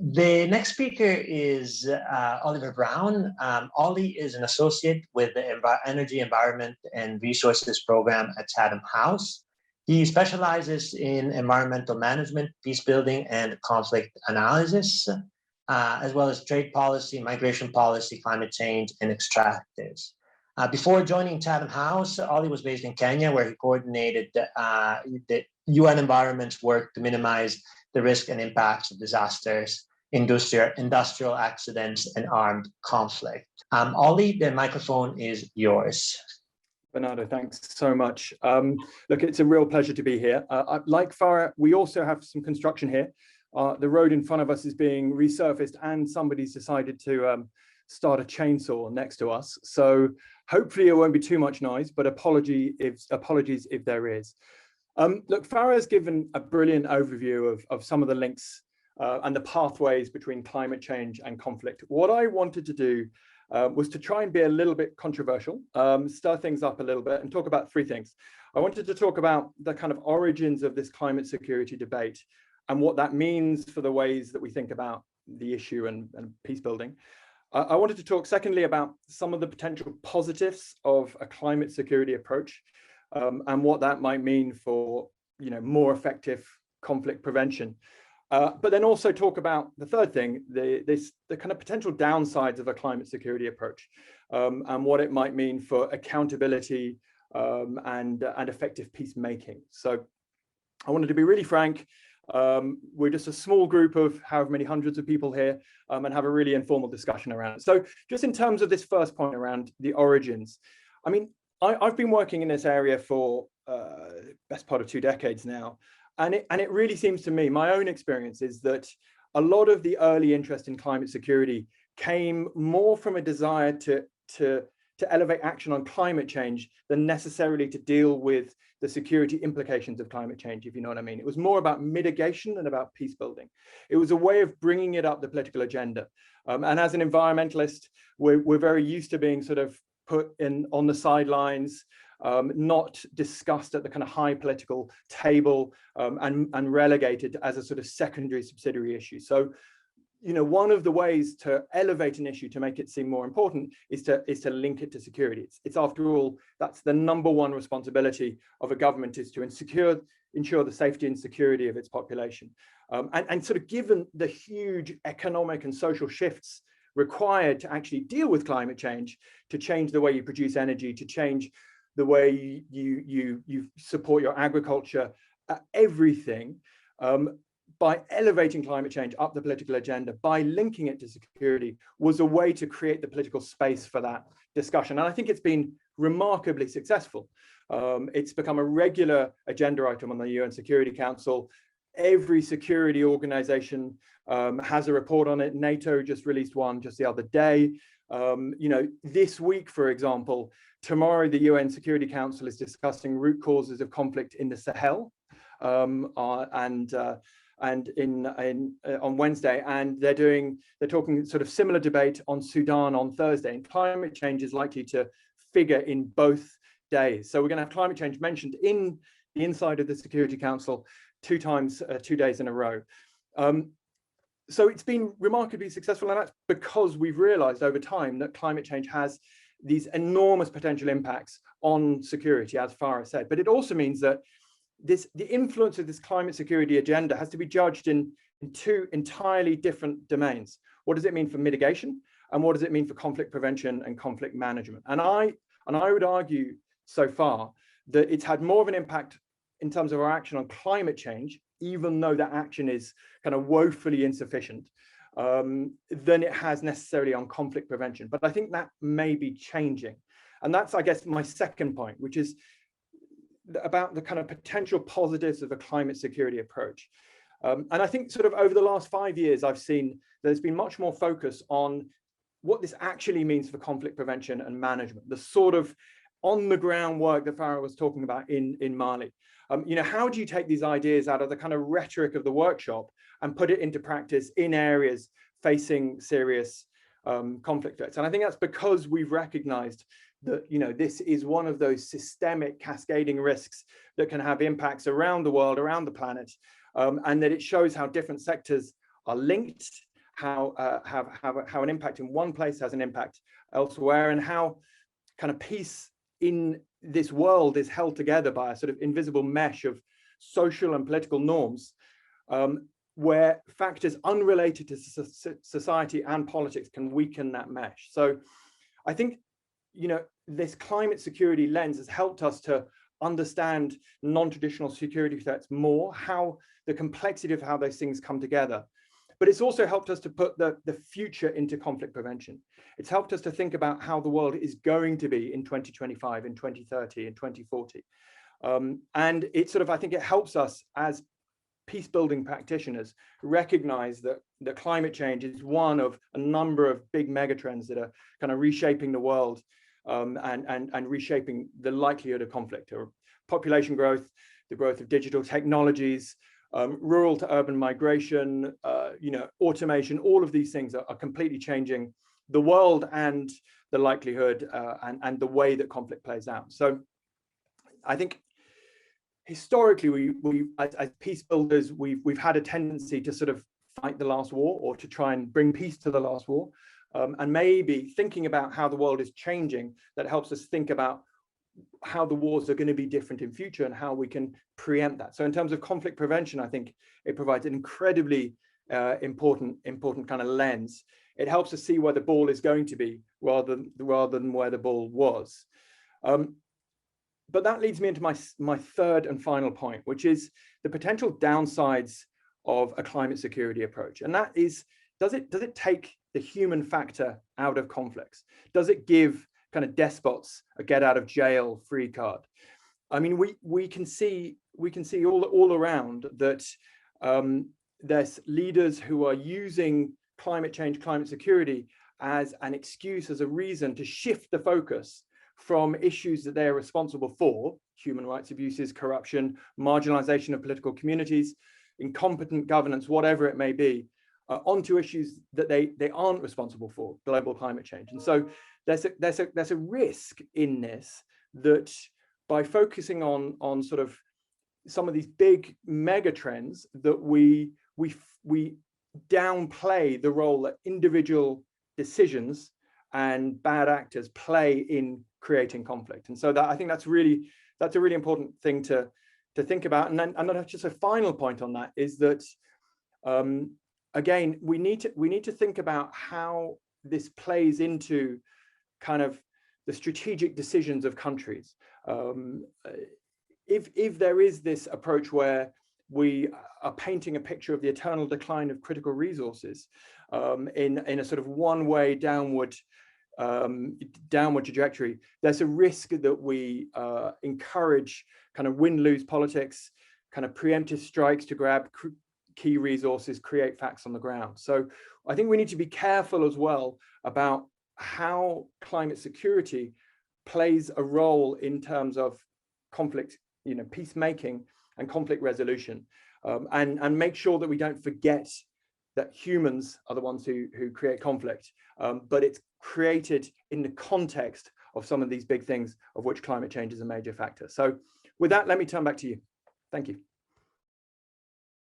The next speaker is Oliver Brown. Ollie is an associate with the Energy, Environment and Resources program at Chatham House. He specializes in environmental management, peace building, and conflict analysis, as well as trade policy, migration policy, climate change, and extractives. Before joining Chatham House, Ollie was based in Kenya, where he coordinated the UN Environment's work to minimize the risk and impacts of disasters, industrial accidents, and armed conflict. Ollie, the microphone is yours. Bernardo, thanks so much. Look, it's a real pleasure to be here. Like Farah, we also have some construction here. The road in front of us is being resurfaced and somebody's decided to start a chainsaw next to us. So hopefully it won't be too much noise, but apologies if there is. Look, Farah has given a brilliant overview of some of the links and the pathways between climate change and conflict. What I wanted to do was to try and be a little bit controversial, stir things up a little bit and talk about three things. I wanted to talk about the kind of origins of this climate security debate and what that means for the ways that we think about the issue and peace building. I wanted to talk secondly about some of the potential positives of a climate security approach and what that might mean for more effective conflict prevention. But then also talk about the third thing, the kind of potential downsides of a climate security approach and what it might mean for accountability and effective peacemaking. So I wanted to be really frank. We're just a small group of however many hundreds of people here and have a really informal discussion around it. So just in terms of this first point around the origins, I mean, I've been working in this area for best part of 2 decades now. And it really seems to me, my own experience is that a lot of the early interest in climate security came more from a desire to elevate action on climate change than necessarily to deal with the security implications of climate change, if you know what I mean. It was more about mitigation than about peace building. It was a way of bringing it up the political agenda. And as an environmentalist, we're very used to being sort of put in on the sidelines, not discussed at the kind of high political table and relegated as a sort of secondary subsidiary issue. So, one of the ways to elevate an issue to make it seem more important is to link it to security. It's after all, that's the number one responsibility of a government, is to ensure the safety and security of its population. And sort of given the huge economic and social shifts required to actually deal with climate change, to change the way you produce energy, to change the way you support your agriculture, everything, by elevating climate change up the political agenda, by linking it to security, was a way to create the political space for that discussion. And I think it's been remarkably successful. It's become a regular agenda item on the UN Security Council. Every security organization has a report on it. NATO just released one just the other day. This week, for example, tomorrow the UN Security Council is discussing root causes of conflict in the Sahel, and on Wednesday, and they're talking sort of similar debate on Sudan on Thursday, and climate change is likely to figure in both days. So we're going to have climate change mentioned in the inside of the Security Council 2 days in a row. So it's been remarkably successful, and that's because we've realized over time that climate change has these enormous potential impacts on security, as Farah said. But it also means that the influence of this climate security agenda has to be judged in 2 entirely different domains. What does it mean for mitigation, and what does it mean for conflict prevention and conflict management? And I would argue so far that it's had more of an impact in terms of our action on climate change, even though that action is kind of woefully insufficient, than it has necessarily on conflict prevention. But I think that may be changing. And that's, I guess, my second point, which is about the kind of potential positives of a climate security approach. And I think sort of over the last 5 years, I've seen there's been much more focus on what this actually means for conflict prevention and management, the sort of on the ground work that Farah was talking about in Mali. How do you take these ideas out of the kind of rhetoric of the workshop and put it into practice in areas facing serious conflict threats? And I think that's because we've recognized that, this is one of those systemic cascading risks that can have impacts around the world, around the planet, and that it shows how different sectors are linked how how an impact in one place has an impact elsewhere, and how kind of peace in this world is held together by a sort of invisible mesh of social and political norms, where factors unrelated to society and politics can weaken that mesh. So I think, you know, this climate security lens has helped us to understand non-traditional security threats more, how the complexity of how those things come together. But it's also helped us to put the future into conflict prevention. It's helped us to think about how the world is going to be in 2025, in 2030, in 2040. And it sort of, I think it helps us as peace building practitioners recognize that climate change is one of a number of big megatrends that are kind of reshaping the world, and reshaping the likelihood of conflict, or population growth, the growth of digital technologies, rural to urban migration, you know, automation. All of these things are completely changing the world and the likelihood and the way that conflict plays out. So I think historically, we as peace builders, we've had a tendency to sort of fight the last war, or to try and bring peace to the last war. And maybe thinking about how the world is changing, that helps us think about how the wars are going to be different in future and how we can preempt that. So in terms of conflict prevention, I think it provides an incredibly important kind of lens. It helps us see where the ball is going to be rather than where the ball was. But that leads me into my third and final point, which is the potential downsides of a climate security approach. And that is, does it take the human factor out of conflicts? Does it give kind of despots a get out of jail free card? I mean, we can see all around that there's leaders who are using climate change, climate security as an excuse, as a reason to shift the focus from issues that they're responsible for, human rights abuses, corruption, marginalization of political communities, incompetent governance, whatever it may be, onto issues that they aren't responsible for, global climate change. And so there's a risk in this, that by focusing on sort of some of these big mega trends, that we downplay the role that individual decisions and bad actors play in creating conflict. And so that, I think that's a really important thing to think about. And then just a final point on that is that again, we need to think about how this plays into kind of the strategic decisions of countries. If there is this approach where we are painting a picture of the eternal decline of critical resources in a sort of one-way downward trajectory, there's a risk that we encourage kind of win-lose politics, kind of preemptive strikes to grab key resources, create facts on the ground. So I think we need to be careful as well about how climate security plays a role in terms of conflict, you know, peacemaking and conflict resolution, and make sure that we don't forget that humans are the ones who create conflict, but it's created in the context of some of these big things, of which climate change is a major factor. So with that, let me turn back to you. Thank you.